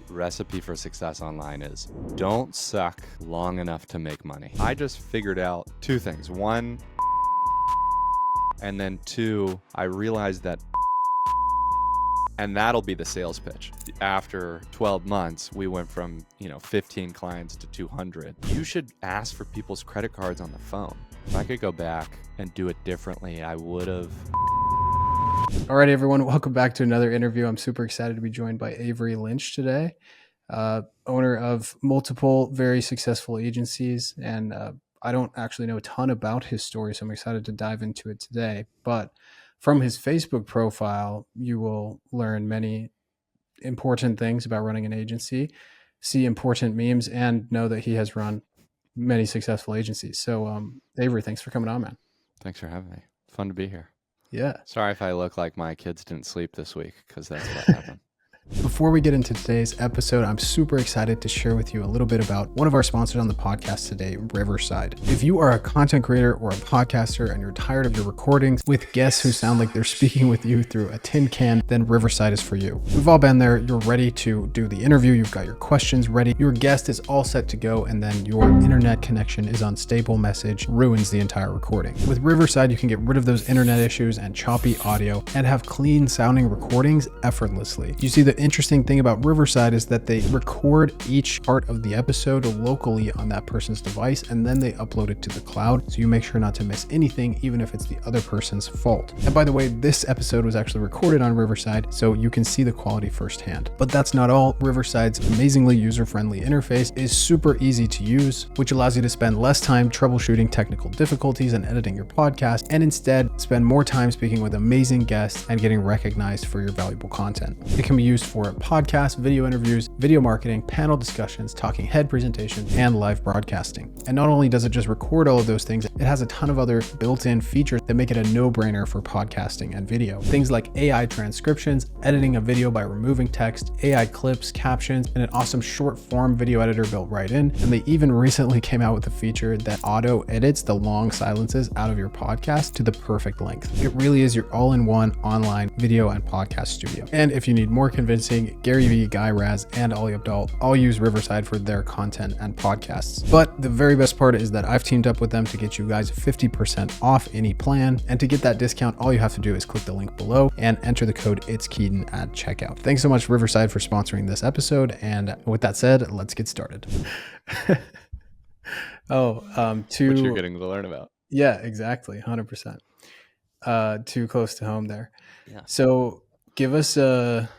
the recipe for success online is don't suck long enough to make money. I just figured out two things. One, and then two, I realized that, and that'll be the sales pitch. After 12 months, we went from 15 clients to 200. You should ask for people's credit cards on the phone. If I could go back and do it differently, I would have. All right, everyone, welcome back to another interview. I'm super excited to be joined by Avery Lynch today, owner of multiple very successful agencies. And I don't actually know a ton about his story, so I'm excited to dive into it today. But from his Facebook profile, you will learn many important things about running an agency, see important memes, and know that he has run many successful agencies. So, Avery, thanks for coming on, man. Thanks for having me. Fun to be here. Yeah. Sorry if I look like my kids didn't sleep this week, because that's what happened. Before we get into today's episode, I'm super excited to share with you a little bit about one of our sponsors on the podcast today, Riverside. If you are a content creator or a podcaster and you're tired of your recordings with guests who sound like they're speaking with you through a tin can, then Riverside is for you. We've all been there. You're ready to do the interview. You've got your questions ready. Your guest is all set to go, and then your internet connection is unstable, message ruins the entire recording. With Riverside, you can get rid of those internet issues and choppy audio and have clean sounding recordings effortlessly. You see, the interesting thing about Riverside is that they record each part of the episode locally on that person's device, and then they upload it to the cloud, so you make sure not to miss anything, even if it's the other person's fault. And by the way, this episode was actually recorded on Riverside, so you can see the quality firsthand. But that's not all. Riverside's amazingly user-friendly interface is super easy to use, which allows you to spend less time troubleshooting technical difficulties and editing your podcast, and instead spend more time speaking with amazing guests and getting recognized for your valuable content. It can be used for podcasts, video interviews, video marketing, panel discussions, talking head presentations, and live broadcasting. And not only does it just record all of those things, it has a ton of other built-in features that make it a no-brainer for podcasting and video. Things like AI transcriptions, editing a video by removing text, AI clips, captions, and an awesome short-form video editor built right in. And they even recently came out with a feature that auto-edits the long silences out of your podcast to the perfect length. It really is your all-in-one online video and podcast studio. And if you need more convincing, Gary Vee, Guy Raz, and Ali Abdaal all use Riverside for their content and podcasts. But the very best part is that I've teamed up with them to get you guys 50% off any plan. And to get that discount, all you have to do is click the link below and enter the code It's Keaton at checkout. Thanks so much, Riverside, for sponsoring this episode. And with that said, let's get started. What you're getting to learn about. Yeah, exactly. 100%. Too close to home there. Yeah. So give us a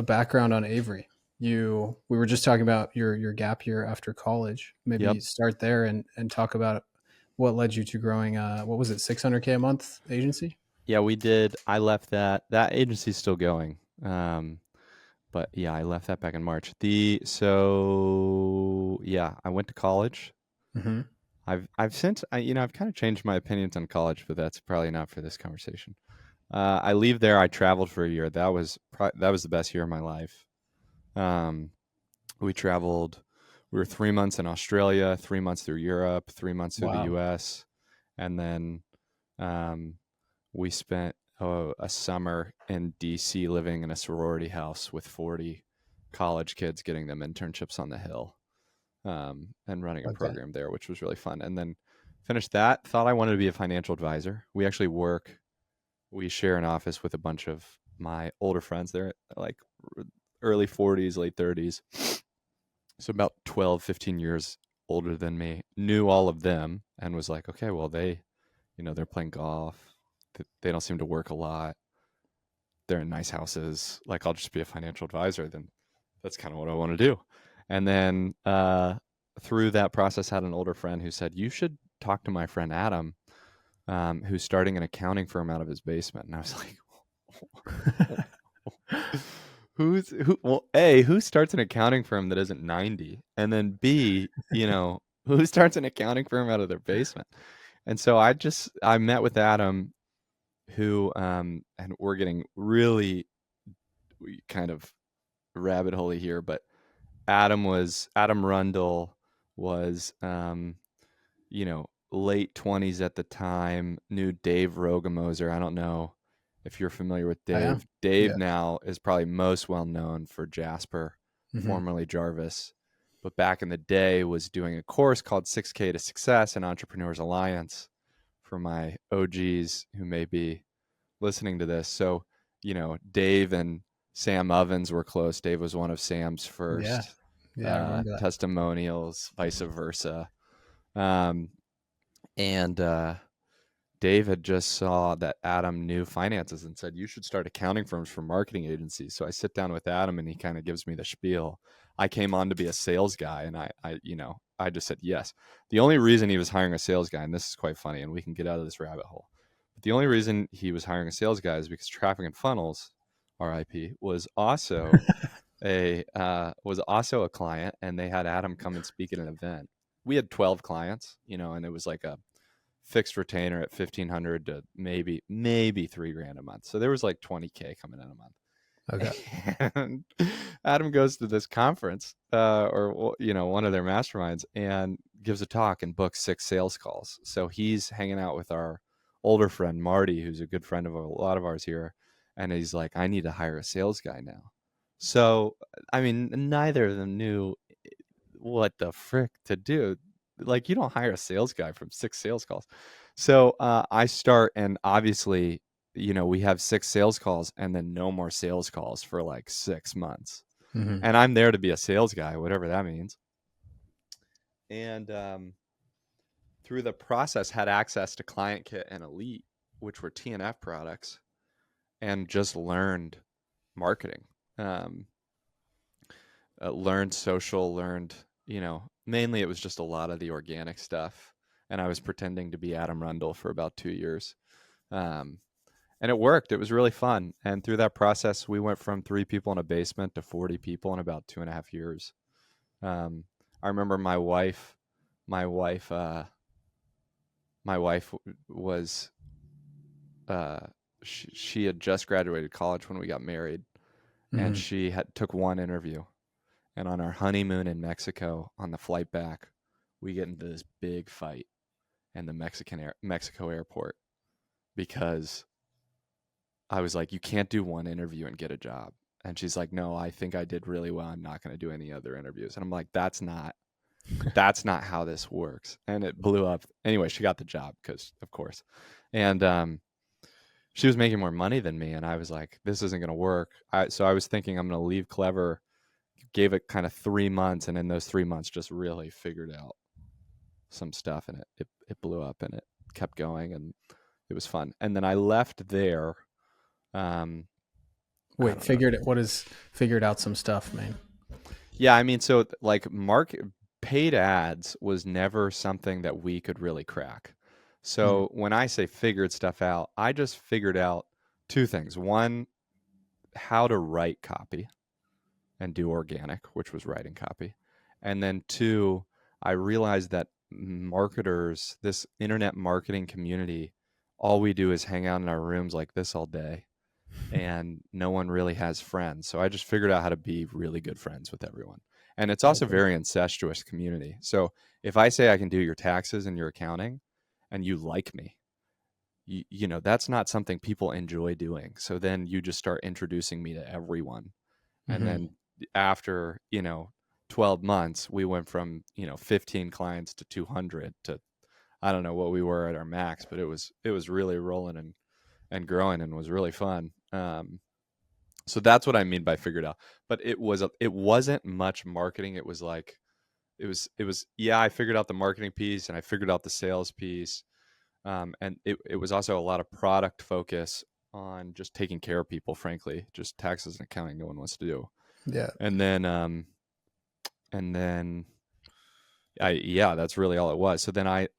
background on Avery. We were just talking about your gap year after college. Maybe start there and talk about what led you to growing what was it, $600K a month agency? Yeah, we did. I left that agency's still going. But yeah, I left that back in March. I went to college. Mm-hmm. I've since I've kind of changed my opinions on college, but that's probably not for this conversation. I leave there. I traveled for a year. That was the best year of my life. We traveled. We were 3 months in Australia, 3 months through Europe, 3 months through the U.S., and then we spent a summer in D.C. living in a sorority house with 40 college kids, getting them internships on the Hill, and running a program there, which was really fun. And then finished that. Thought I wanted to be a financial advisor. We actually we share an office with a bunch of my older friends. They're like early 40s, late 30s. So about 12, 15 years older than me. Knew all of them and was like, okay, well, they're playing golf. They don't seem to work a lot. They're in nice houses. Like, I'll just be a financial advisor. Then that's kind of what I want to do. And then through that process, had an older friend who said, you should talk to my friend Adam, who's starting an accounting firm out of his basement. And I was like, who starts an accounting firm that isn't 90? And then B, who starts an accounting firm out of their basement? And so I met with Adam, who, and we're getting really kind of rabbit holey here, but Adam Rundle was, late 20s at the time, knew Dave Rogemoser. I don't know if you're familiar with Dave. Dave now is probably most well known for Jasper Mm-hmm. formerly Jarvis, but back in the day was doing a course called 6K to Success and Entrepreneurs Alliance for my OGs who may be listening to this. So, Dave and Sam Ovens were close. Dave was one of Sam's Yeah. first Yeah, I remember that. testimonials, vice versa. Um, and Dave had just saw that Adam knew finances and said, you should start accounting firms for marketing agencies. So I sit down with Adam and he kind of gives me the spiel. I came on to be a sales guy and I just said yes. The only reason he was hiring a sales guy, and this is quite funny, and we can get out of this rabbit hole. But the only reason he was hiring a sales guy is because Traffic and Funnels, RIP, was also a client, and they had Adam come and speak at an event. We had 12 clients, and it was like a fixed retainer at 1,500 to maybe $3,000 a month. So there was like 20K coming in a month. Okay. And Adam goes to this conference, or one of their masterminds, and gives a talk and books 6 sales calls. So he's hanging out with our older friend Marty, who's a good friend of a lot of ours here, and he's like, I need to hire a sales guy now. So I mean, neither of them knew what the frick to do. Like, you don't hire a sales guy from 6 sales calls. So I start, and obviously, we have 6 sales calls and then no more sales calls for like 6 months. Mm-hmm. And I'm there to be a sales guy, whatever that means. And through the process, had access to Client Kit and Elite, which were TNF products, and just learned marketing. Learned social, mainly it was just a lot of the organic stuff. And I was pretending to be Adam Rundle for about 2 years. And it worked. It was really fun. And through that process, we went from 3 people in a basement to 40 people in about 2.5 years. I remember my wife was, she had just graduated college when we got married, Mm-hmm. and she took one interview. And on our honeymoon in Mexico, on the flight back, we get into this big fight in the Mexico airport because I was like, you can't do one interview and get a job. And she's like, no, I think I did really well. I'm not going to do any other interviews. And I'm like, that's not how this works. And it blew up. Anyway, she got the job because, of course. And she was making more money than me. And I was like, this isn't going to work. So I was thinking I'm going to leave Clever, gave it kind of 3 months. And in those 3 months, just really figured out some stuff. And it blew up, and it kept going, and it was fun. And then I left there. Wait, what is figured out some stuff, man? Yeah, I mean, so like paid ads was never something that we could really crack. So when I say figured stuff out, I just figured out 2 things. One, how to write copy and do organic, which was writing copy. And then 2, I realized that marketers, this internet marketing community, all we do is hang out in our rooms like this all day, and no one really has friends. So I just figured out how to be really good friends with everyone. And it's also very incestuous community. So if I say I can do your taxes and your accounting and you like me, that's not something people enjoy doing. So then you just start introducing me to everyone. And then after, 12 months, we went from, 15 clients to 200 to, I don't know what we were at our max, but it was really rolling and growing, and was really fun. So that's what I mean by figured out. But it wasn't much marketing. It was like, yeah, I figured out the marketing piece and I figured out the sales piece. And it was also a lot of product focus on just taking care of people, frankly, just taxes and accounting no one wants to do. Yeah. And then that's really all it was. So then Adam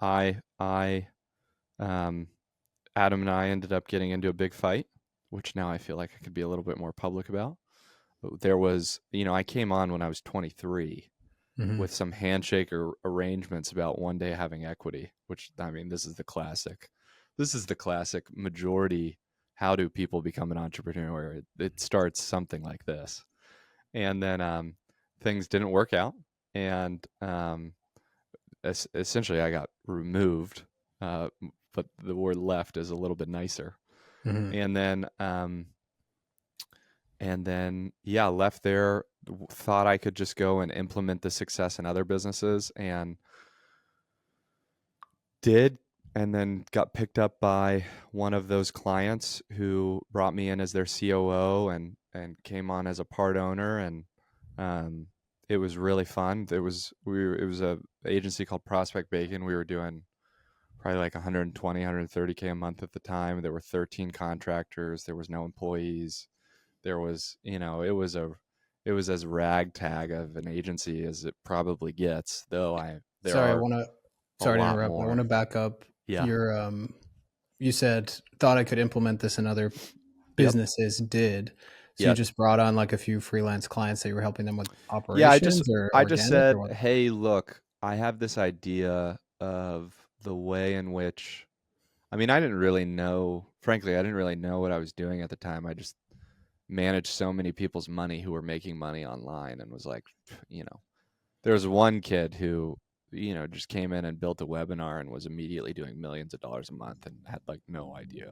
and I ended up getting into a big fight, which now I feel like I could be a little bit more public about. There was, I came on when I was 23 with some handshake arrangements about one day having equity, which, I mean, this is the classic majority. How do people become an entrepreneur? It starts something like this. And then things didn't work out. And essentially I got removed, but the word left is a little bit nicer. And then left there. thought I could just go and implement the success in other businesses, and did, and then got picked up by one of those clients who brought me in as their COO, and came on as a part owner, and um, it was really fun. It was a agency called Prospect Bacon. We were doing probably like 120, 130K a month at the time. There were 13 contractors. There was no employees. There was, it was as ragtag of an agency as it probably gets, though there Sorry, I are want to. a Sorry to lot interrupt. I want more. to back up. Yeah. Your you said thought I could implement this in other Yep. businesses. Did so? You Yep. just brought on like a few freelance clients that you were helping them with Yeah, operations or I just organic or said, what? "Hey, look, I have this idea of the way in which, I mean, I didn't really know, frankly, I didn't really know what I was doing at the time. I just managed so many people's money who were making money online, and was like, you know, there was one kid who, just came in and built a webinar and was immediately doing millions of dollars a month and had like no idea.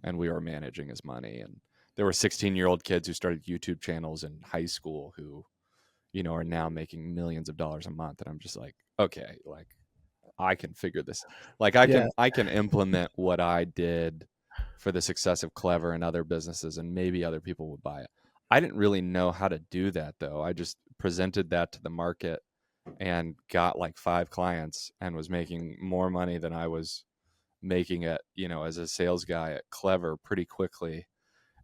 And we were managing his money. And there were 16-year-old kids who started YouTube channels in high school who, are now making millions of dollars a month. And I'm just like, okay, like I can figure this. Like Yeah, I can implement what I did for the success of Clever and other businesses, and maybe other people would buy it. I didn't really know how to do that though. I just presented that to the market and got like 5 clients and was making more money than I was making it, as a sales guy at Clever pretty quickly.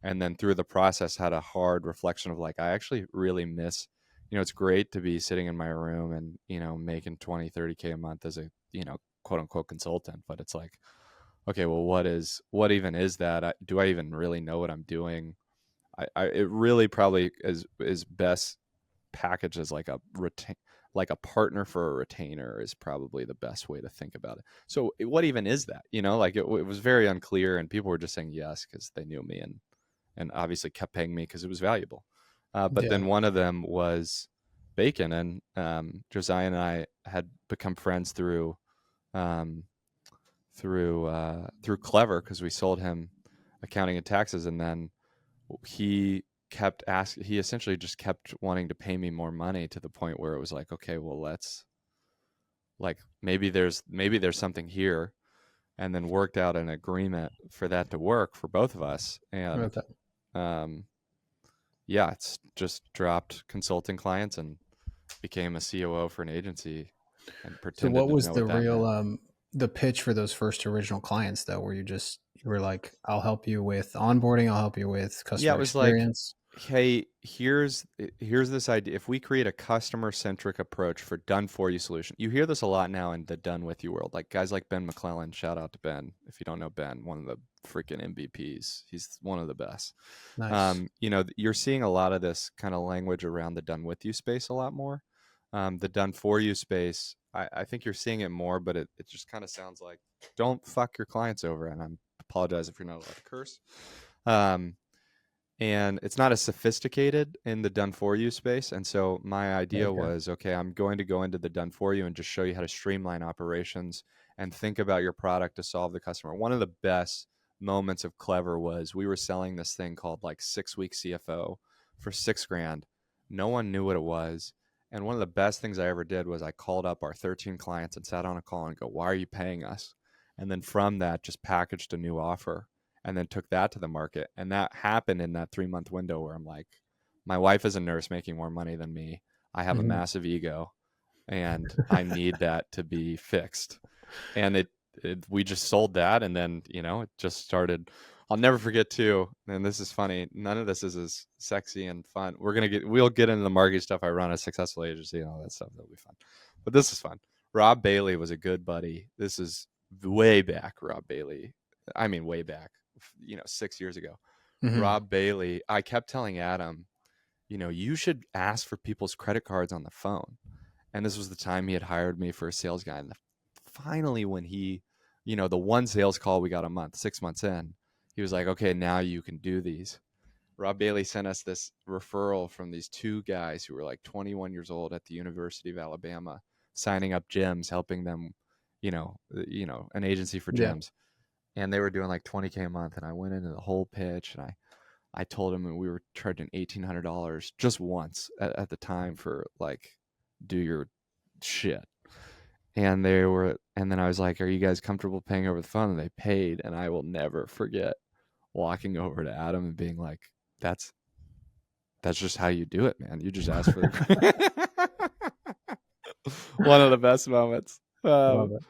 And then through the process had a hard reflection of like, I actually really miss, it's great to be sitting in my room and, making 20, 30K a month as a, quote unquote consultant. But it's like, okay, well, what even is that? Do I even really know what I'm doing? It really probably is best packaged as like like a partner for a retainer is probably the best way to think about it. So what even is that? Like it was very unclear, and people were just saying yes because they knew me, and obviously kept paying me because it was valuable. But yeah. then one of them was Bacon, and Josiah and I had become friends um, through Clever because we sold him accounting and taxes, and then he he essentially just kept wanting to pay me more money to the point where it was like, okay, well, let's, like, maybe there's something here, and then worked out an agreement for that to work for both of us. And Okay. um yeah, it's just dropped consulting clients and became a COO for an agency and So pretended what to was know the what that real meant. the pitch for those first original clients though? Where you were like, I'll help you with onboarding, I'll help you with Yeah, it customer was like, experience. hey, here's this idea. If we create a customer centric approach for done for you solution, you hear this a lot now in the done with you world. Like guys like Ben McClellan, shout out to Ben. If you don't know Ben, one of the freaking MVPs. He's one of the best. Nice. You're seeing a lot of this kind of language around the done with you space a lot more. The done for you space, I think you're seeing it more, but it just kind of sounds like, don't fuck your clients over. And I apologize if you're not allowed to curse. Um, and it's not as sophisticated in the done for you space. And so my idea Okay. was, okay, I'm going to go into the done for you and just show you how to streamline operations and think about your product to solve the customer. One of the best moments of Clever was we were selling this thing called like 6 week CFO for 6 grand. No one knew what it was. And one of the best things I ever did was I called up our 13 clients and sat on a call and go, why are you paying us? And then from that, just packaged a new offer and then took that to the market. And that happened in that 3 month window where I'm like, my wife is a nurse making more money than me. I have a Mhm. massive ego and I need that to be fixed. And we just sold that. And then, it just started. I'll never forget too. And this is funny. None of this is as sexy and fun. We'll get into the marketing stuff. I run a successful agency and all that stuff. That'll be fun. But this is fun. Rob Bailey was a good buddy. This is way back, Rob Bailey. I mean, way back, 6 years ago. Mhm. Rob Bailey, I kept telling Adam, you should ask for people's credit cards on the phone. And this was the time he had hired me for a sales guy. And finally, when the one sales call we got a month, 6 months in, he was like, okay, now you can do these. Rob Bailey sent us this referral from these 2 guys who were like 21 years old at the University of Alabama, signing up gyms, helping them, an agency for Yeah. gyms. And they were doing like 20K a month. And I went into the whole pitch and I I told him we were charging $1,800 just once at the time for like, do your shit. And then I was like, are you guys comfortable paying over the phone? And they paid. And I will never forget walking over to Adam and being like, that's just how you do it, man. You just ask for the one of the best moments. Love it.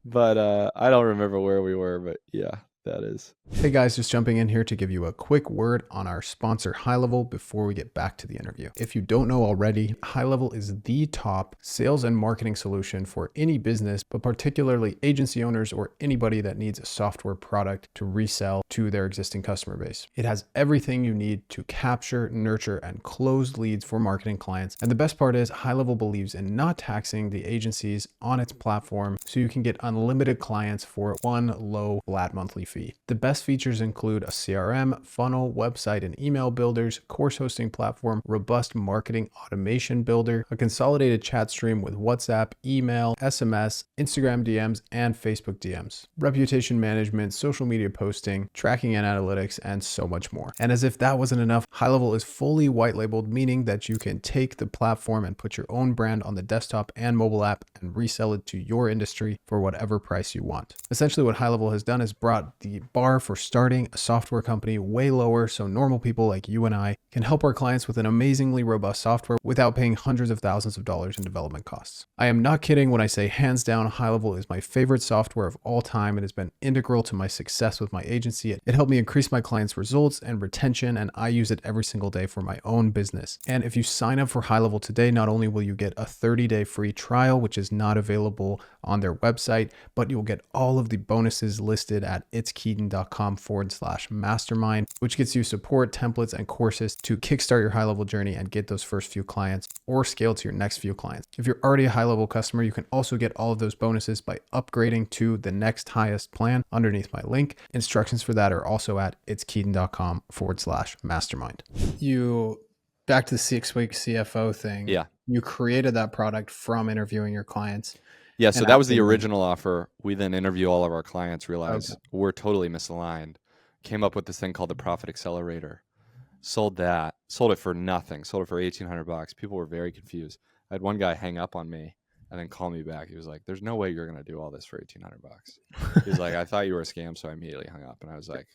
But I don't remember where we were, but yeah, that is. Hey guys, just jumping in here to give you a quick word on our sponsor HighLevel before we get back to the interview. If you don't know already, HighLevel is the top sales and marketing solution for any business, but particularly agency owners or anybody that needs a software product to resell to their existing customer base. It has everything you need to capture, nurture, and close leads for marketing clients. And the best part is HighLevel believes in not taxing the agencies on its platform, so you can get unlimited clients for one low flat monthly fee. The best features include a CRM, funnel, website and email builders, course hosting platform, robust marketing automation builder, a consolidated chat stream with WhatsApp, email, SMS, Instagram DMs, and Facebook DMs, reputation management, social media posting, tracking and analytics, and so much more. And as if that wasn't enough, HighLevel is fully white labeled, meaning that you can take the platform and put your own brand on the desktop and mobile app and resell it to your industry for whatever price you want. Essentially, what HighLevel has done is brought the bar for starting a software company way lower, so normal people like you and I can help our clients with an amazingly robust software without paying hundreds of thousands of dollars in development costs. I am not kidding when I say hands down, HighLevel is my favorite software of all time. It has been integral to my success with my agency. It helped me increase my clients' results and retention, and I use it every single day for my own business. And if you sign up for HighLevel today, not only will you get a 30-day free trial, which is not available on their website, but you'll get all of the bonuses listed at itskeaton.com/mastermind, which gets you support, templates, and courses to kickstart your HighLevel journey and get those first few clients or scale to your next few clients. If you're already a HighLevel customer, you can also get all of those bonuses by upgrading to the next highest plan underneath my link. Instructions for that are also at itskeaton.com/mastermind. You, back to the 6-week CFO thing. Yeah. You created that product from interviewing your clients. Yeah, so And that was the asking them- original offer. We then interview all of our clients, realize Okay. we're totally misaligned. Came up with this thing called the Profit Accelerator. Sold it for nothing. Sold it for $1,800. People were very confused. I had one guy hang up on me and then call me back. He was like, "There's no way you're going to do all this for $1,800." He's like, "I thought you were a scam," so I immediately hung up. And I was like,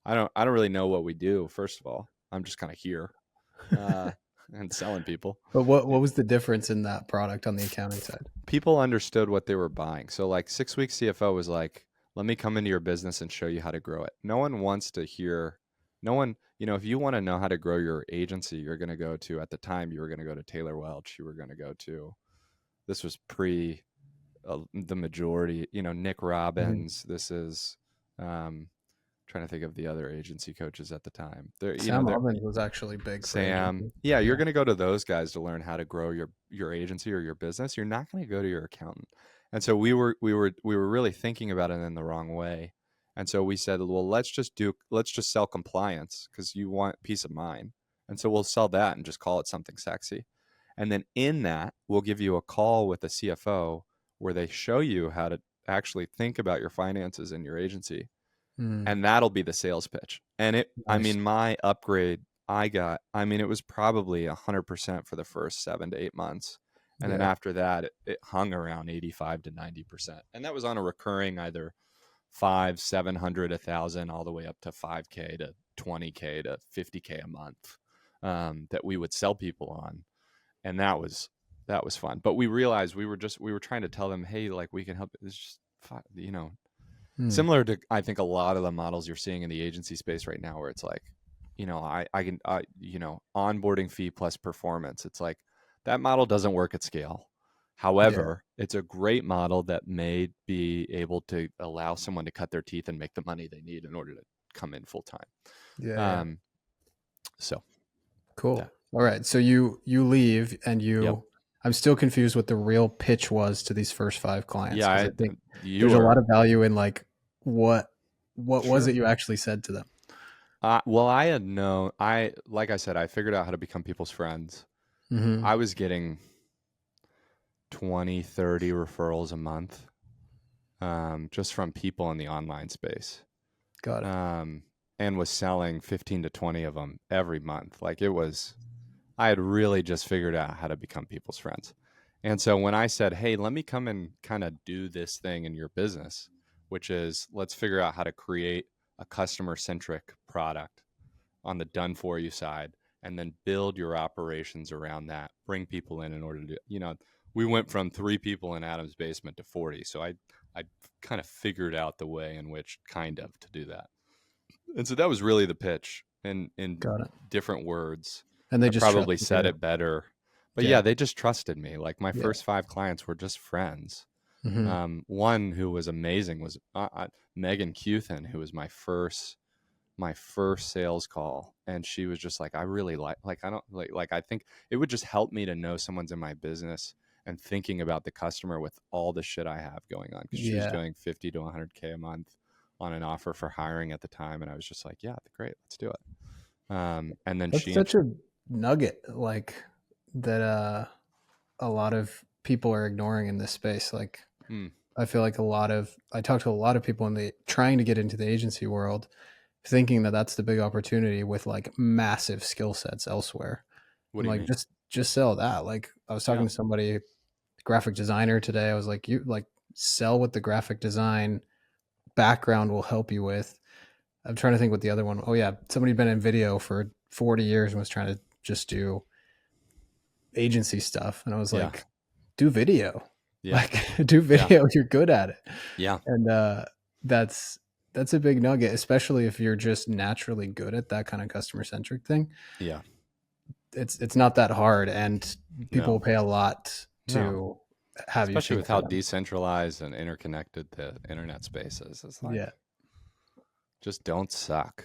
I don't really know what we do. First of all, I'm just kind of here and selling people. But what was the difference in that product on the accounting side? People understood what they were buying. So like 6-week CFO was like, let me come into your business and show you how to grow it. No one wants to hear, if you want to know how to grow your agency, you're going to go to, at the time, you were going to go to Taylor Welch. You were going to go to, this was pre the majority, Nick Robbins. Mm-hmm. This is, trying to think of the other agency coaches at the time. Sam Robbins was actually big. Sam, yeah, you're going to go to those guys to learn how to grow your agency or your business. You're not going to go to your accountant. And so we were really thinking about it in the wrong way. And so we said, well, let's just sell compliance because you want peace of mind. And so we'll sell that and just call it something sexy. And then in that, we'll give you a call with a CFO where they show you how to actually think about your finances in your agency. And that'll be the sales pitch. And my upgrade it was probably 100% for the first 7 to 8 months. And then after that, it hung around 85 to 90%. And that was on a recurring either 500, 700, 1,000, all the way up to 5K to 20K to 50K a month that we would sell people on. And that was fun. But we realized we were trying to tell them, hey, like we can help. It's just, similar to, I think, a lot of the models you're seeing in the agency space right now, where it's like, onboarding fee plus performance. It's like that model doesn't work at scale. However, it's a great model that may be able to allow someone to cut their teeth and make the money they need in order to come in full time. So cool. Yeah. All right. So you leave and I'm still confused what the real pitch was to these first 5 clients. Yeah, I think there's a lot of value in like what was it you actually said to them? Well, I had known. Like I said, I figured out how to become people's friends. Mm-hmm. I was getting 20, 30 referrals a month, just from people in the online space. Got it. and was selling 15 to 20 of them every month. Like I had really just figured out how to become people's friends. And so when I said, hey, let me come and kind of do this thing in your business, which is let's figure out how to create a customer centric product on the done for you side and then build your operations around that, bring people in order to, we went from 3 people in Adam's basement to 40. So I kind of figured out the way in which to do that. And so that was really the pitch in Got it. different words. And they I just probably trusted said you. it better. But Yeah. they just trusted me. Like my Yeah. first 5 clients were just friends. Mm-hmm. One who was amazing was Megan Keaton, who was my first sales call, and she was just like, I really I don't like I think it would just help me to know someone's in my business and thinking about the customer with all the shit I have going on, because she was Yeah. doing 50 to 100K a month on an offer for hiring at the time, and I was just like, yeah, great, let's do it. And then That's such a nugget, like that a lot of people are ignoring in this space. Like Hmm, I feel like I talk to a lot of people in the trying to get into the agency world, thinking that that's the big opportunity with like massive skill sets elsewhere. what I'm do you like, mean? just sell that. Like I was Yeah, talking to somebody, graphic designer today. I was like, you like sell what the graphic design background will help you with. I'm trying to think what the other one. Oh yeah, somebody had been in video for 40 years and was trying to just do agency stuff, and I was yeah, like, do video, yeah, like do yeah, video. You're good at it, yeah, and that's that's a big nugget, especially if you're just naturally good at that kind of customer centric thing. yeah. It's not that hard, and people No, will pay a lot no. to have you Especially sing with for how them. decentralized and interconnected the internet space is. It's like, Yeah. just don't suck.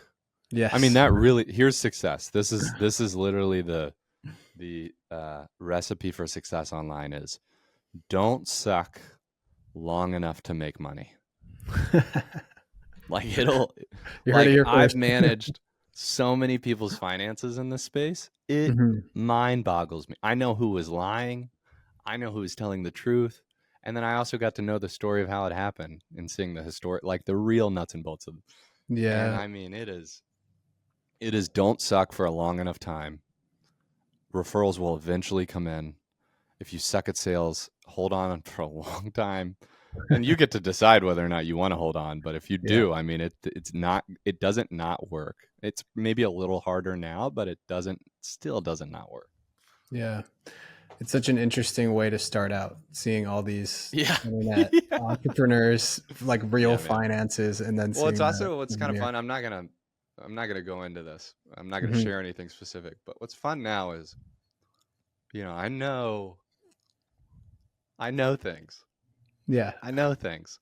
I mean, Yes. that really, here's success. This is literally the recipe for success online is don't suck long enough to make money. Like You heard it here I've first. managed so many people's finances in this space. It Mhm. mind boggles me. I know who was lying. I know who was telling the truth. And then I also got to know the story of how it happened and seeing the historic, like the real nuts and bolts of it. And Yeah. I mean, it is don't suck for a long enough time. Referrals will eventually come in. If you suck at sales, hold on for a long time. And you get to decide whether or not you want to hold on. But if you Yeah. do, I mean, it doesn't not work. It's maybe a little harder now, but still doesn't not work. Yeah. It's such an interesting way to start out, seeing all these Yeah. internet Yeah. entrepreneurs, like real Yeah, man. finances, and then Well, it's seeing also what's the kind of veneer. fun. I'm not gonna go into this. I'm not gonna Mhm. share anything specific. But what's fun now is, I know things. Yeah. I know things.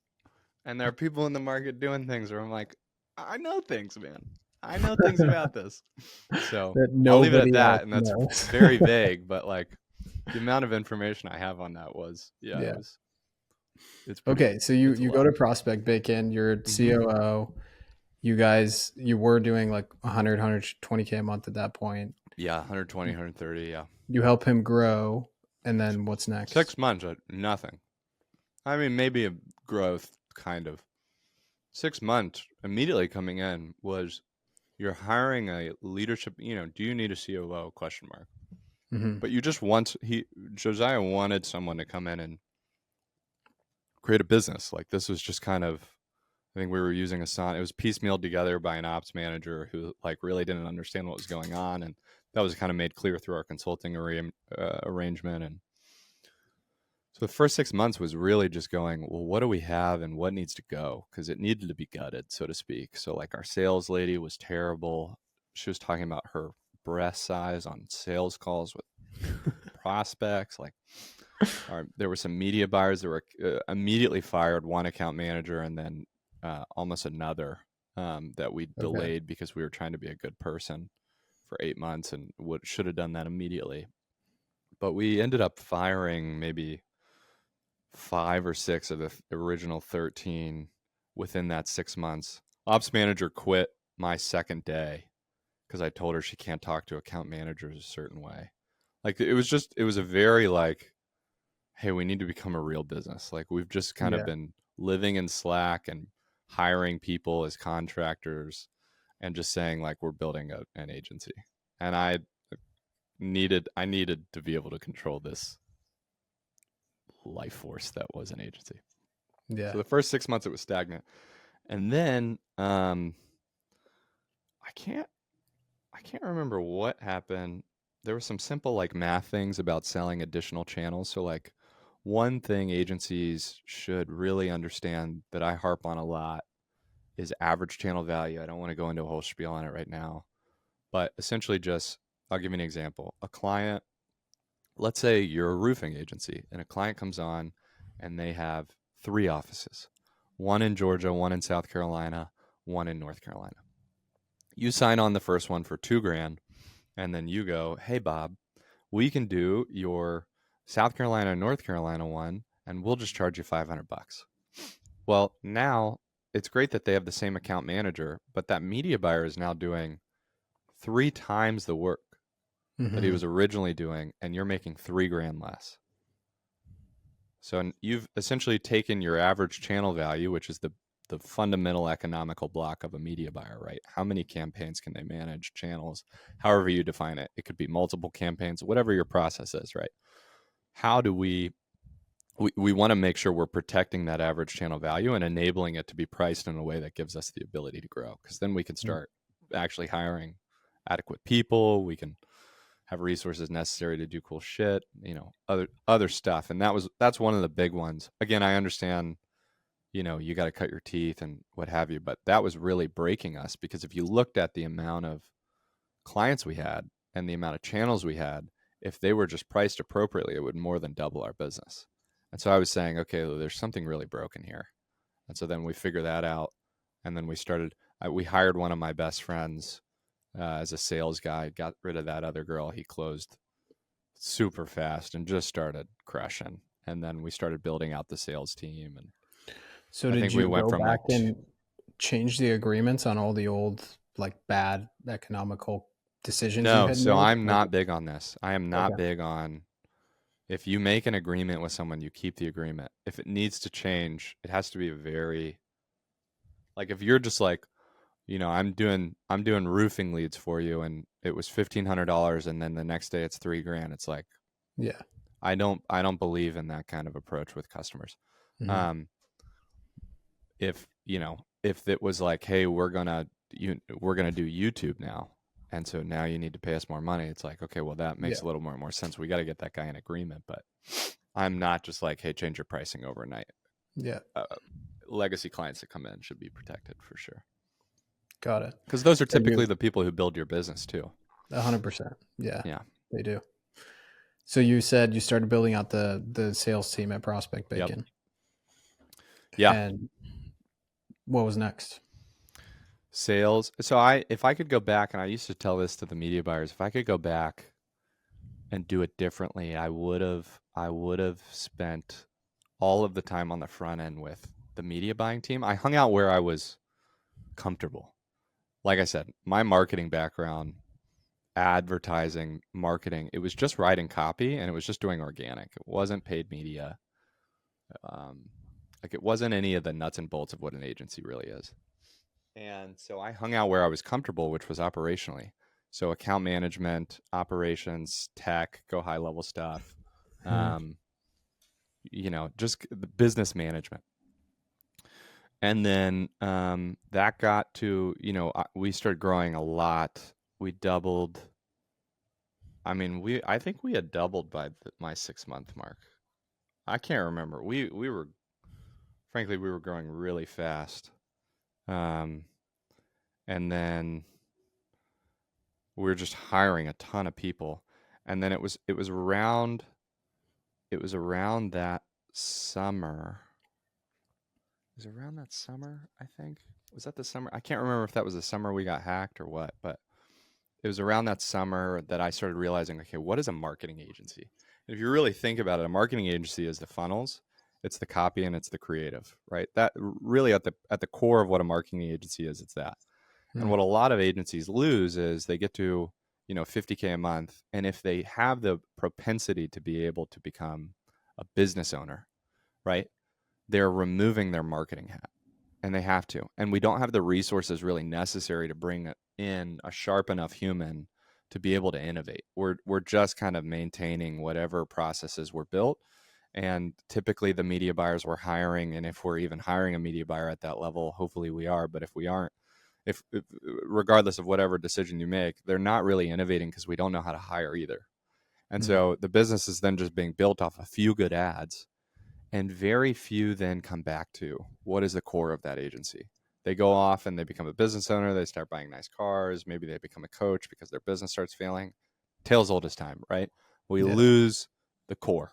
And there are people in the market doing things where I'm like, I know things, man. I know things about this. So That I'll leave it at nobody else that. And that's knows. very vague, but like the amount of information I have on that was, yeah, Yeah. it's Okay, so you it's a you go to lot. Prospect Bacon, you're Hmm. COO. You were doing like 120K a month at that point. Yeah, 120, 130. Yeah. You help him grow, and then what's next? 6 months, nothing. I mean, maybe a growth kind of. 6 months immediately coming in was you're hiring a leadership, do you need a COO question mark? Hmm. But you just want Josiah wanted someone to come in and create a business. Like this was just kind of, I think we were using it was piecemealed together by an ops manager who like really didn't understand what was going on, and that was kind of made clear through our consulting arrangement. And so the first 6 months was really just going, well, what do we have and what needs to go? Because it needed to be gutted, so to speak. So like our sales lady was terrible. She was talking about her breast size on sales calls with prospects. Like there were some media buyers that were immediately fired, one account manager, and then almost another that we Okay. delayed because we were trying to be a good person for 8 months and should have done that immediately. But we ended up firing maybe 5 or 6 of the original 13 within that 6 months. Ops manager quit my second day because I told her she can't talk to account managers a certain way. Like it was a very like, hey, we need to become a real business. Like we've just kind of Yeah. been living in Slack and hiring people as contractors. and just saying like we're building an agency. And I needed to be able to control this life force that was an agency. Yeah. So the first 6 months it was stagnant, and then I can't remember what happened. There were some simple like math things about selling additional channels. So like one thing agencies should really understand that I harp on a lot is average channel value. I don't want to go into a whole spiel on it right now, but essentially just I'll give you an example. A client, let's say you're a roofing agency and a client comes on and they have 3 offices. One in Georgia, one in South Carolina, one in North Carolina. You sign on the first one for $2,000 and then you go, "Hey Bob, we can do your South Carolina and North Carolina one and we'll just charge you $500." Well, now it's great that they have the same account manager, but that media buyer is now doing 3 times the work that he was originally doing, and you're making $3,000 less. So you've essentially taken your average channel value, which is the fundamental economical block of a media buyer, right? How many campaigns can they manage, channels, however you define it. It could be multiple campaigns, whatever your process is, right? How do we want to make sure we're protecting that average channel value and enabling it to be priced in a way that gives us the ability to grow, because then we can start actually hiring adequate people. We can have resources necessary to do cool shit, other stuff. And that's one of the big ones. Again, I understand, you got to cut your teeth and what have you, but that was really breaking us, because if you looked at the amount of clients we had and the amount of channels we had, if they were just priced appropriately, it would more than double our business. And so I was saying, okay, there's something really broken here. And so then we figured that out. And then we hired one of my best friends as a sales guy, got rid of that other girl. He closed super fast and just started crushing. And then we started building out the sales team. And So I did think you we went go from back like, and change the agreements on all the old like bad economical decisions you no, had so made? I'm not big on this. I am not Okay. big on, if you make an agreement with someone, you keep the agreement. If it needs to change, it has to be like if you're just like, I'm doing roofing leads for you, and it was $1,500, and then the next day it's $3,000. It's like, Yeah. I don't believe in that kind of approach with customers. Mm-hmm. If it was like, hey, we're gonna do YouTube now, and so now you need to pay us more money. It's like, okay, well that makes Yeah. a little more sense. We got to get that guy in agreement, but I'm not just like, hey, change your pricing overnight. Yeah. Legacy clients that come in should be protected for sure, Got it. because those are So typically the people who build your business too. 100%. Yeah, Yeah. they do. So you said you started building out the sales team at Prospect Yep. Bacon. Yeah. And what was next? Sales. So if I could go back, and I used to tell this to the media buyers, if I could go back and do it differently, I would have spent all of the time on the front end with the media buying team. I hung out where I was comfortable. Like I said, my marketing background, advertising, marketing, it was just writing copy, and it was just doing organic. It wasn't paid media. Like it wasn't any of the nuts and bolts of what an agency really is. And so I hung out where I was comfortable, which was operationally. So account management, operations, tech, go high level stuff, just the business management. And then that got to, we started growing a lot. We doubled. I think we had doubled by my 6-month mark. I can't remember. Frankly, we were growing really fast. And then we were just hiring a ton of people. And then it was around that summer. It was around that summer, I think. Was that the summer? I can't remember if that was the summer we got hacked or what, but it was around that summer that I started realizing, okay, what is a marketing agency? And if you really think about it, a marketing agency is the funnels, it's the copy, and it's the creative, right? That really at the core of what a marketing agency is, it's that. And what a lot of agencies lose is they get to, $50K a month. And if they have the propensity to be able to become a business owner, right? They're removing their marketing hat. and they have to. And we don't have the resources really necessary to bring in a sharp enough human to be able to innovate. We're just kind of maintaining whatever processes were built. And typically the media buyers we're hiring, and if we're even hiring a media buyer at that level, hopefully we are, but if we aren't, if regardless of whatever decision you make, they're not really innovating because we don't know how to hire either. And Mm. so the business is then just being built off a few good ads, and very few then come back to what is the core of that agency. They go off and they become a business owner. They start buying nice cars. Maybe they become a coach because their business starts failing. Tales old as time, right? We Yeah. lose the core.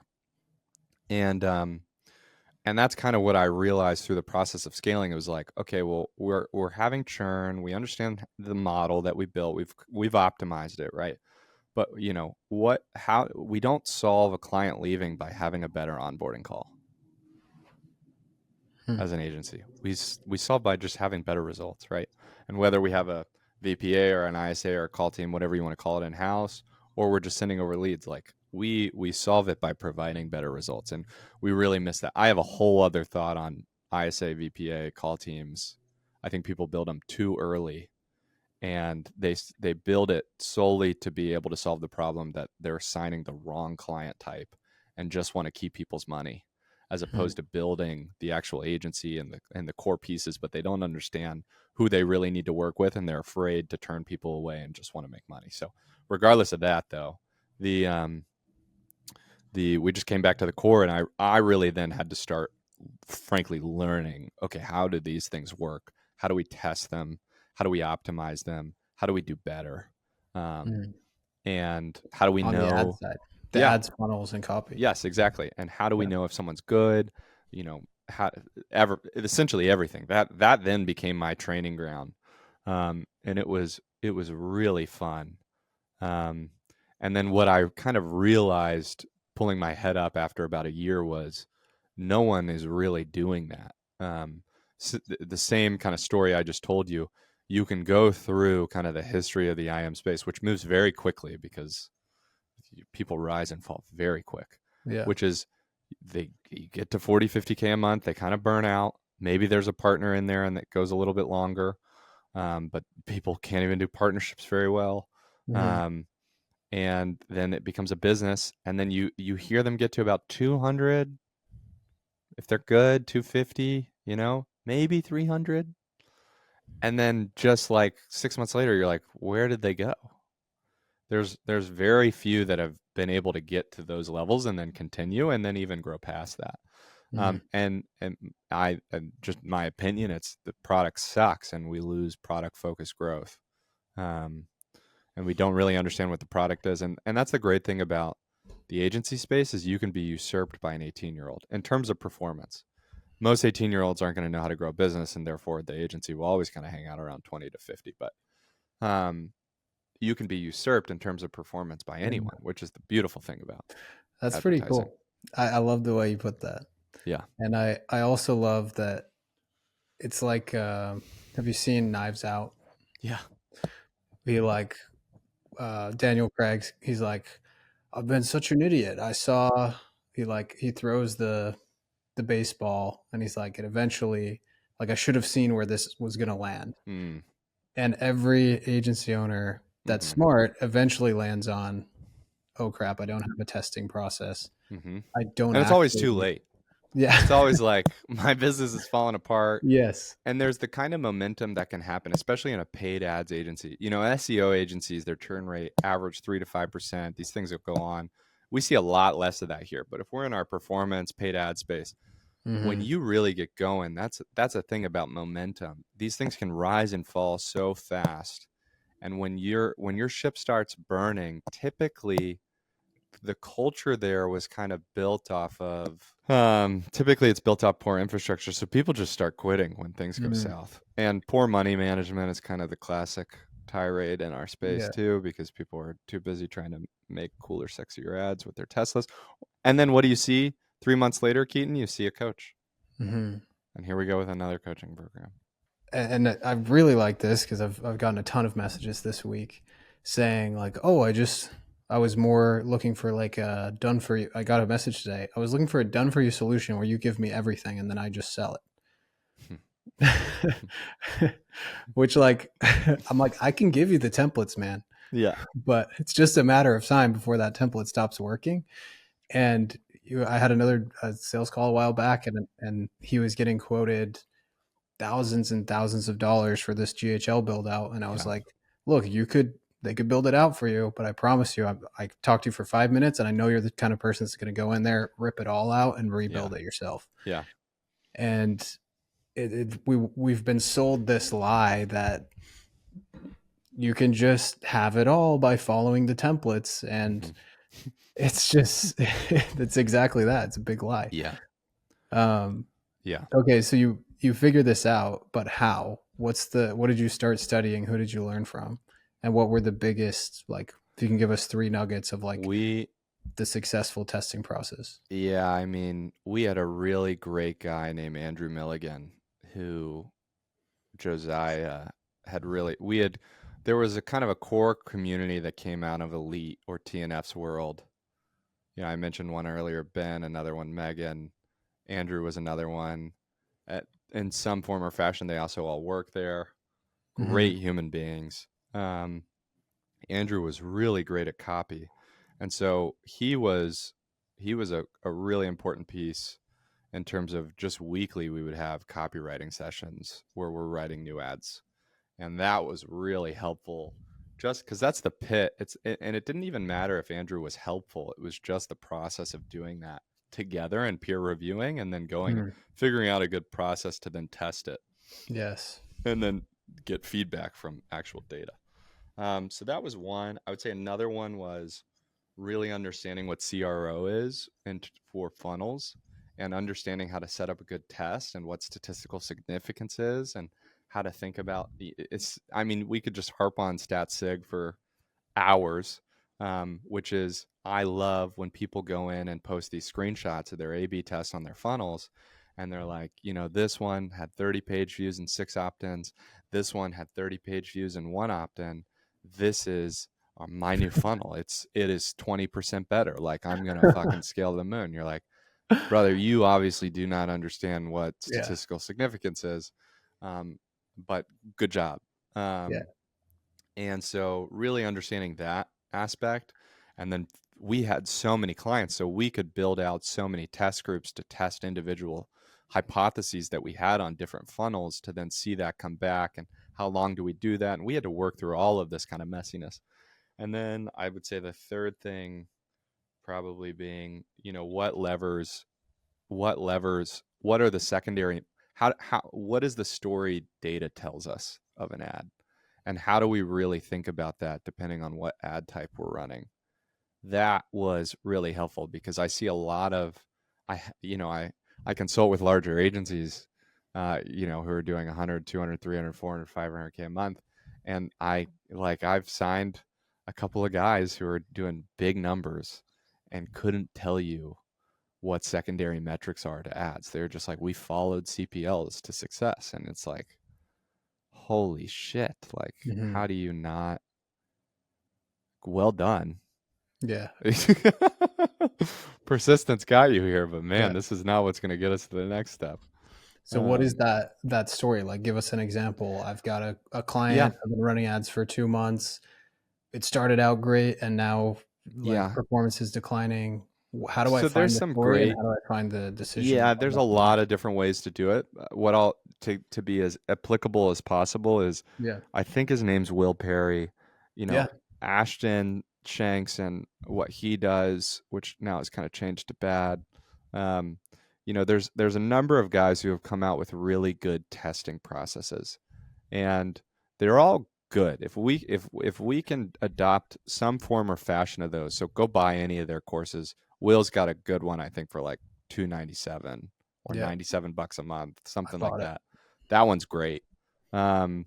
And that's kind of what I realized through the process of scaling. It was like, okay, well, we're having churn. We understand the model that we built. We've optimized it, right? But how we don't solve a client leaving by having a better onboarding call Hmm. as an agency. We solve by just having better results, right? And whether we have a VPA or an ISA or a call team, whatever you want to call it, in house, or we're just sending over leads, like we solve it by providing better results. And we really miss that. I have a whole other thought on ISA, VPA, call teams. I think people build them too early, and they build it solely to be able to solve the problem that they're assigning the wrong client type and just want to keep people's money, as Hmm. opposed to building the actual agency and the core pieces, but they don't understand who they really need to work with, and they're afraid to turn people away and just want to make money. So regardless of that, though, the we just came back to the core, and I really then had to start, frankly, learning, okay, how do these things work? How do we test them? How do we optimize them? How do we do better? um, Hmm. and how do we On the ad know? side, the Yeah. ads, funnels, and copy. Yes, exactly. And how do we Yeah. know if someone's good? How ever essentially everything that then became my training ground. And it was really fun. um, and then what I kind of realized, pulling my head up after about a year, was no one is really doing that. The same kind of story I just told you, you can go through kind of the history of the IM space, which moves very quickly because people rise and fall very quick, Yeah. which is they you get to 40, 50K a month, they kind of burn out. Maybe there's a partner in there and that goes a little bit longer. But people can't even do partnerships very well. Hmm. Um, and then it becomes a business, and then you hear them get to about 200, if they're good, 250, maybe 300. And then just like 6 months later, you're like, where did they go? There's very few that have been able to get to those levels and then continue and then even grow past that. Hmm. And just my opinion, it's the product sucks and we lose product focused growth. Um, and we don't really understand what the product is. And that's the great thing about the agency space, is you can be usurped by an 18-year-old in terms of performance. Most 18-year-olds aren't going to know how to grow a business, and therefore the agency will always kind of hang out around 20 to 50. But um, you can be usurped in terms of performance by Yeah. anyone, which is the beautiful thing about That's pretty advertising. cool. I love the way you put that. Yeah. And I also love that it's like, have you seen Knives Out? Yeah. He like, Daniel Craig, he's like, I've been such an idiot. I saw he throws the baseball and he's like, it eventually, like, I should have seen where this was going to land. Mm. And every agency owner that's Mm-hmm. smart eventually lands on, oh crap, I don't have a testing process. Mm-hmm. I don't And it's always too actually. late. Yeah. It's always like, my business is falling apart. Yes. And there's the kind of momentum that can happen, especially in a paid ads agency. SEO agencies, their churn rate average 3 to 5%. These things that go on. We see a lot less of that here. But if we're in our performance paid ad space, when Hmm. you really get going, that's a thing about momentum. These things can rise and fall so fast. And when your ship starts burning, typically the culture there was kind of built off of, typically it's built off poor infrastructure, so people just start quitting when things go Hmm. south. And poor money management is kind of the classic tirade in our space Yeah. too, because people are too busy trying to make cooler, sexier ads with their Teslas. And then what do you see 3 months later, Keaton? You see a coach. Hmm. And here we go with another coaching program. And I really like this because I've gotten a ton of messages this week saying like, oh, I was more looking for like a done for you. I got a message today. I was looking for a done for you solution where you give me everything and then I just sell it. Which like I'm like, I can give you the templates, man, Yeah. but it's just a matter of time before that template stops working. And I had another sales call a while back, and he was getting quoted thousands and thousands of dollars for this GHL build out, and I was Yeah. like, look, they could build it out for you, but I promise you, I talked to you for 5 minutes, and I know you're the kind of person that's going to go in there, rip it all out, and Yeah. rebuild it yourself. Yeah. And we've been sold this lie that you can just have it all by following the templates, and Mhm. it's just it's exactly that. It's a big lie. Yeah. Um, Yeah. okay, so you figure this out, but how? What did you start studying? Who did you learn from? And what were the biggest, like, if you can give us three nuggets of like We, the successful testing process? yeah, I mean, we had a really great guy named Andrew Milligan who Josiah had really, there was a kind of a core community that came out of Elite or TNF's world. You know, I mentioned one earlier, Ben, another one, Megan, Andrew was another one. At, in some form or fashion, they also all work there. Mm-hmm. Great human beings. Andrew was really great at copy, and so he was a really important piece in terms of just weekly we would have copywriting sessions where we're writing new ads, and that was really helpful. Just because that's the pit. And it didn't even matter if Andrew was helpful. It was just the process of doing that together and peer reviewing, and then going Mm-hmm. figuring out a good process to then test it Yes. and then get feedback from actual data. So that was one. I would say another one was really understanding what CRO is and for funnels, and understanding how to set up a good test and what statistical significance is, and how to think about it's. I mean, we could just harp on stat sig for hours, which is I love when people go in and post these screenshots of their A/B tests on their funnels, and they're like, you know, this one had 30 page views and 6 opt-ins. This one had 30 page views and 1 opt-in. This is my new funnel. It is 20% better. Like I'm gonna fucking scale the moon. You're like, brother, you obviously do not understand what Yeah. statistical significance is, um, but good job. Yeah. Um, and so really understanding that aspect. And then we had so many clients, so we could build out so many test groups to test individual hypotheses that we had on different funnels to then see that come back, and how long do we do that? And we had to work through all of this kind of messiness. And then I would say the third thing probably being, you know, what are the secondary, what is the story data tells us of an ad, and how do we really think about that depending on what ad type we're running? That was really helpful because I see a lot of, I consult with larger agencies, who are doing 100, 200, 300, 400, 500K a month. And I've signed a couple of guys who are doing big numbers and couldn't tell you what secondary metrics are to ads. They're just like, we followed CPLs to success. And it's like, holy shit. Like, Mm-hmm. how do you not? Well done. Yeah. Persistence got you here, but man, Yeah. this is not what's going to get us to the next step. So what is Um, that story? Like, give us an example. I've got a yeah, client, I've been running ads for 2 months. It started out great, and now like yeah. performance is declining. How do I So there's find the some story, and great, how do I find the decision yeah. of There's a that client? lot of different ways to do it. What I'll to be as applicable as possible is, Yeah. I think his name's Will Perry. You Yeah. know, Ashton Shanks and what he does, which now has kind of changed to bad. Um, there's a number of guys who have come out with really good testing processes, and they're all good. If we can adopt some form or fashion of those, so go buy any of their courses. Will's got a good one, I think, for like 297 or Yeah. $97 a month, I something like bought it. that. That one's great. Um,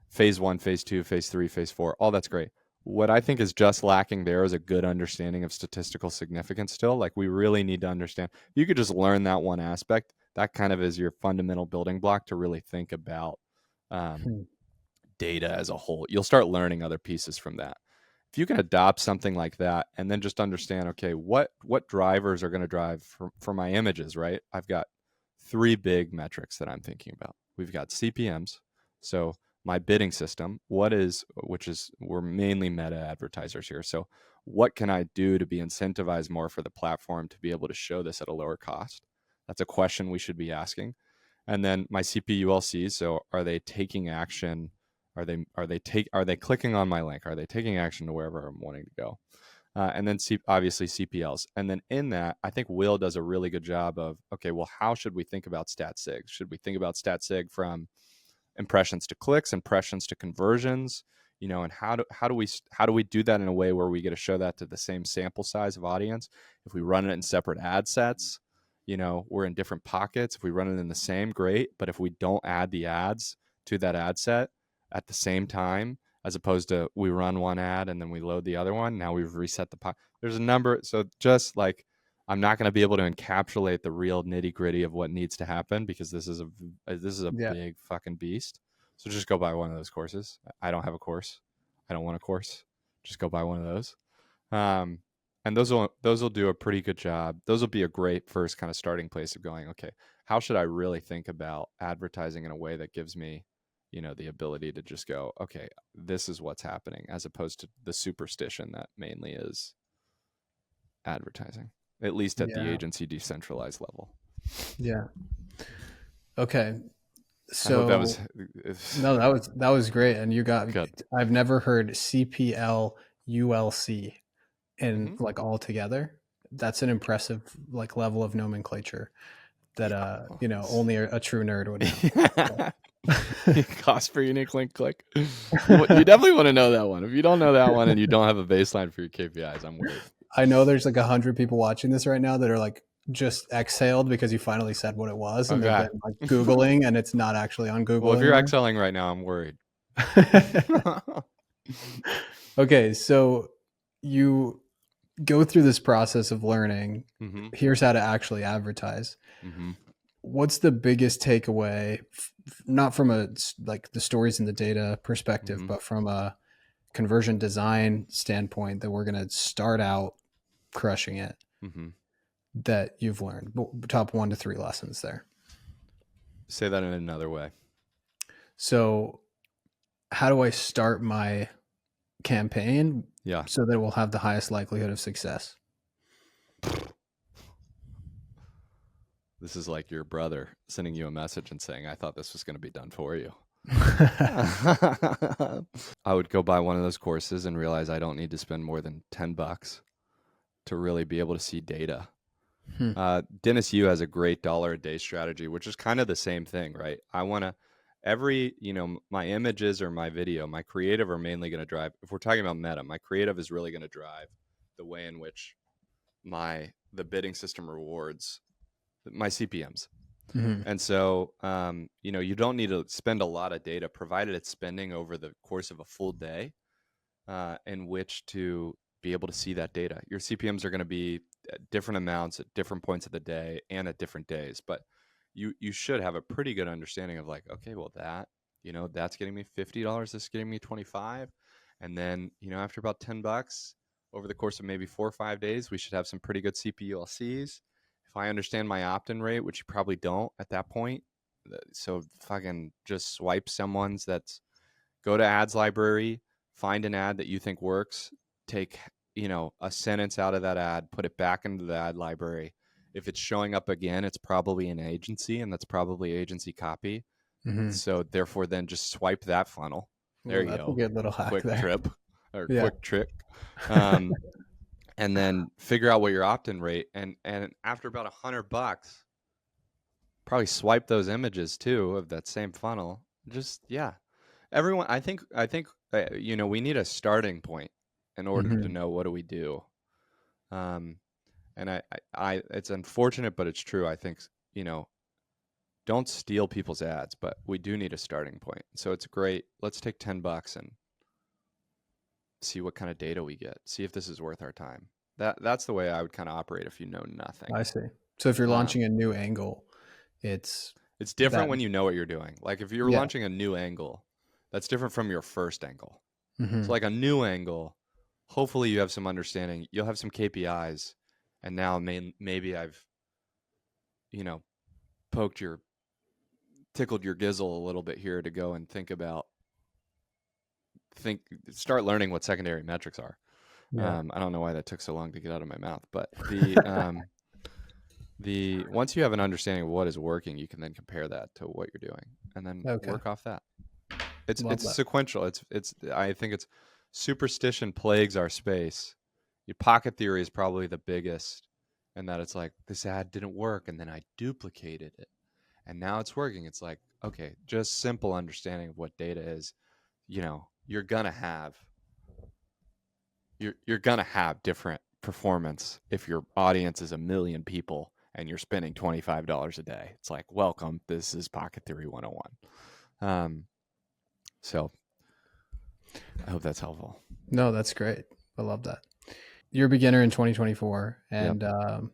phase one, phase two, phase three, phase four, all that's great. What I think is just lacking there is a good understanding of statistical significance still. Like, we really need to understand. You could just learn that one aspect. That kind of is your fundamental building block to really think about um, Hmm. data as a whole. You'll start learning other pieces from that. If you can adopt something like that and then just understand, okay, what drivers are going to drive for my images, right? I've got three big metrics that I'm thinking about. we've got CPMs. So my bidding system, we're mainly meta advertisers here. So what can I do to be incentivized more for the platform to be able to show this at a lower cost? That's a question we should be asking. And then my CPULCs, so are they taking action? Are they clicking on my link? Are they taking action to wherever I'm wanting to go? And then obviously CPLs. And then in that, I think Will does a really good job of, okay, well, how should we think about stat sig? Should we think about stat sig from impressions to clicks, impressions to conversions, and how do we do that in a way where we get to show that to the same sample size of audience? If we run it in separate ad sets, we're in different pockets. If we run it in the same, great. But if we don't add the ads to that ad set at the same time, as opposed to we run one ad and then we load the other one, now we've reset the pocket. There's a number. So just like, I'm not going to be able to encapsulate the real nitty gritty of what needs to happen because this is a Yeah. big fucking beast. So just go buy one of those courses. I don't have a course. I don't want a course. Just go buy one of those. And those will do a pretty good job. Those will be a great first kind of starting place of going, okay, how should I really think about advertising in a way that gives me, the ability to just go, okay, this is what's happening, as opposed to the superstition that mainly is advertising, at least at the agency decentralized level. Yeah. Okay. I hope that So was no, that was great. And you got, good. I've never heard CPL ULC in Mm-hmm. like all together. That's an impressive like level of nomenclature that only a true nerd would know. Cost per unique link click. You definitely want to know that one. If you don't know that one and you don't have a baseline for your KPIs, I'm worried. I know there's like 100 people watching this right now that are like just exhaled because you finally said what it was, and they've been like Googling, and it's not actually on Google. Well, if you're exhaling right now, I'm worried. Okay, so you go through this process of learning. Mm-hmm. Here's how to actually advertise. Mm-hmm. What's the biggest takeaway, not from a like the stories and the data perspective, Mm-hmm. but from a conversion design standpoint, that we're going to start out crushing it, Mm-hmm. that you've learned? Top 1 to 3 lessons there. Say that in another way. So how do I start my campaign so that it will have the highest likelihood of success? This is like your brother sending you a message and saying, I thought this was going to be done for you. I would go buy one of those courses and realize I don't need to spend more than $10 to really be able to see data. Dennis Yu has a great $1 a day strategy, which is kind of the same thing, right? I want to my images or my video, my creative are mainly going to drive. If we're talking about meta, my creative is really going to drive the way in which the bidding system rewards my CPMs. Mm-hmm. And so, you don't need to spend a lot of data, provided it's spending over the course of a full day, in which to be able to see that data. Your CPMs are going to be at different amounts at different points of the day and at different days, but you should have a pretty good understanding of like, okay, well that's getting me $50, this is getting me 25. And then, after about $10 over the course of maybe 4 or 5 days, we should have some pretty good CPULCs. If I understand my opt-in rate, which you probably don't at that point, so fucking just swipe someone's. Go to ads library, find an ad that you think works, take a sentence out of that ad, put it back into the ad library. If it's showing up again, it's probably an agency, and that's probably agency copy. Mm-hmm. So therefore, then just swipe that funnel. There you go. That's a good little hack. Quick there. trip or quick trick. And then figure out what your opt-in rate, and after about $100, probably swipe those images too of that same funnel. Just everyone. I think we need a starting point in order to know what do we do. And I it's unfortunate, but it's true. I think don't steal people's ads, but we do need a starting point. So it's great. Let's take $10 and see what kind of data we get. See if this is worth our time. That's the way I would kind of operate if you know nothing. I see. So if you're launching a new angle, it's different when you know what you're doing. Like if you're launching a new angle, that's different from your first angle. Mm-hmm. So like a new angle, hopefully you have some understanding. You'll have some KPIs, and now maybe I've poked your tickled your gizzle a little bit here to go and start learning what secondary metrics are. Yeah. I don't know why that took so long to get out of my mouth, but the once you have an understanding of what is working, you can then compare that to what you're doing and then Okay. work off that. It's Love that. sequential. It's I think it's superstition plagues our space. Your pocket theory is probably the biggest, and that it's like this ad didn't work and then I duplicated it and now it's working. It's like, okay, just simple understanding of what data is. You're gonna have different performance if your audience is 1 million people and you're spending $25 a day. It's like, welcome, this is Pocket Theory 101. So I hope that's helpful. No, that's great. I love that. You're a beginner in 2024, Yep. and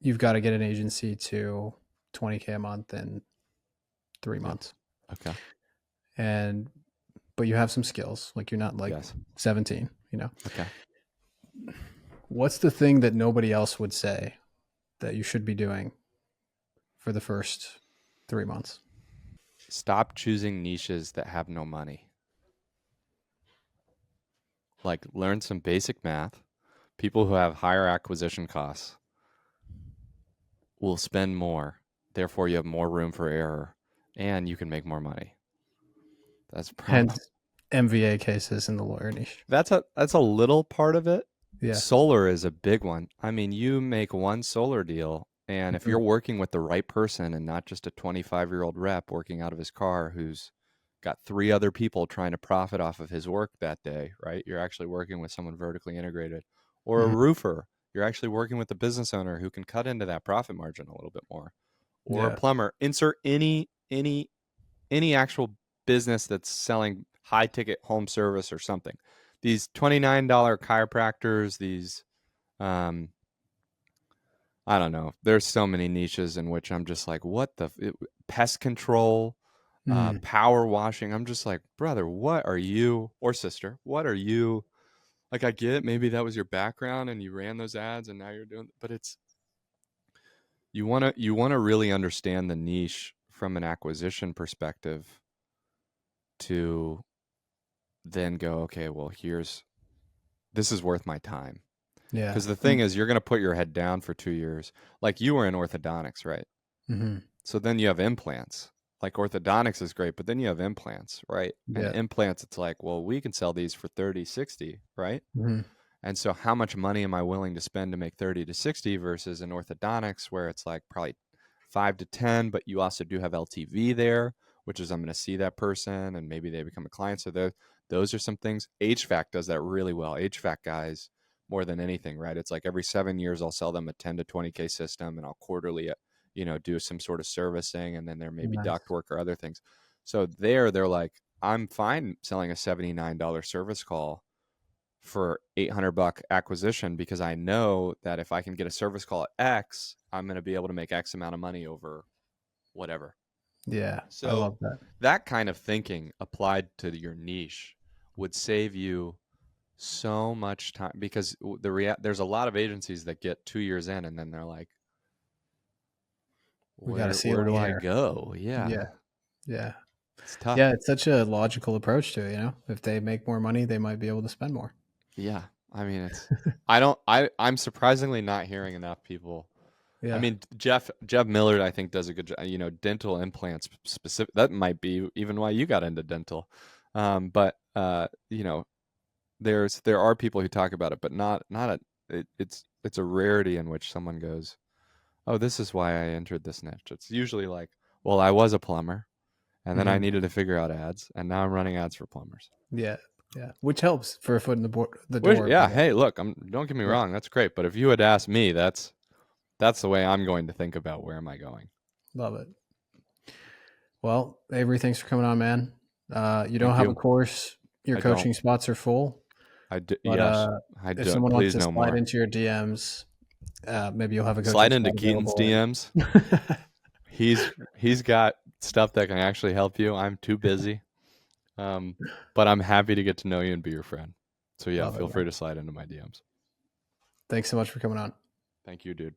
you've got to get an agency to 20K a month in 3 months. Okay. But you have some skills. Like, you're not like Yes. 17, Okay. What's the thing that nobody else would say that you should be doing for the first 3 months? Stop choosing niches that have no money. Like, learn some basic math. People who have higher acquisition costs will spend more. Therefore, you have more room for error and you can make more money. That's probably Hence MVA cases in the lawyer niche. that's a little part of it. Yeah. Solar is a big one. I mean, you make one solar deal, and if you're working with the right person and not just a 25-year-old rep working out of his car who's got 3 other people trying to profit off of his work that day, right? You're actually working with someone vertically integrated. Or a Mhm. roofer, you're actually working with the business owner who can cut into that profit margin a little bit more. Or a Yeah. plumber. Insert any actual business that's selling high ticket home service or something. These $29 chiropractors, these I don't know. There's so many niches in which I'm just like, what pest control, Mm. power washing. I'm just like, brother, what are you, or sister, what are you? Like, I get it. Maybe that was your background and you ran those ads and now you're doing, but it's, you want to really understand the niche from an acquisition perspective to then go, okay, well, this is worth my time. Yeah. Because the thing is, you're going to put your head down for 2 years. Like, you were in orthodontics, right? Mm-hmm. So then you have implants. Like, orthodontics is great, but then you have implants, right? And Yeah. implants, it's like, well, we can sell these for 30, 60, right? Mm-hmm. And so how much money am I willing to spend to make 30 to 60 versus an orthodontics where it's like probably 5 to 10, but you also do have LTV there, which is I'm going to see that person and maybe they become a client. So those are some things. HVAC does that really well. HVAC guys, more than anything, right? It's like every 7 years I'll sell them a 10 to 20K system and I'll quarterly, do some sort of servicing, and then there may be Nice. duct work or other things. So they're like, I'm fine selling a $79 service call for $800 acquisition because I know that if I can get a service call at X, I'm going to be able to make X amount of money over whatever. Yeah. I So love that. that kind of thinking applied to your niche would save you so much time, because there's a lot of agencies that get 2 years in and then they're like, We got a where ceiling do I here. go? Yeah. Yeah. Yeah. It's tough. Yeah. It's such a logical approach to it. If they make more money, they might be able to spend more. Yeah. I mean, I'm surprisingly not hearing enough people. I Yeah. mean, Jeff Millard, I think, does a good job. Dental implants specific. That might be even why you got into dental. But there are people who talk about it, but it's a rarity in which someone goes, "Oh, this is why I entered this niche." It's usually like, "Well, I was a plumber, and then I Mm-hmm. needed to figure out ads, and now I'm running ads for plumbers." Yeah. Yeah. Which helps for a foot in the Which, door. yeah, But hey, look, don't get me yeah. wrong, that's great. But if you had asked me, that's the way I'm going to think about where am I going. Love it. Well, Avery, thanks for coming on, man. You don't Thank have a you. course. Your I don't. coaching spots are full. But Yes, I if don't. someone wants Please to no slide more. into your DMs, maybe you'll have a coaching Slide into spot Keaton's available. DMs. He's got stuff that can actually help you. I'm too busy. But I'm happy to get to know you and be your friend. So yeah, Love it, feel man. free to slide into my DMs. Thanks so much for coming on. Thank you, dude.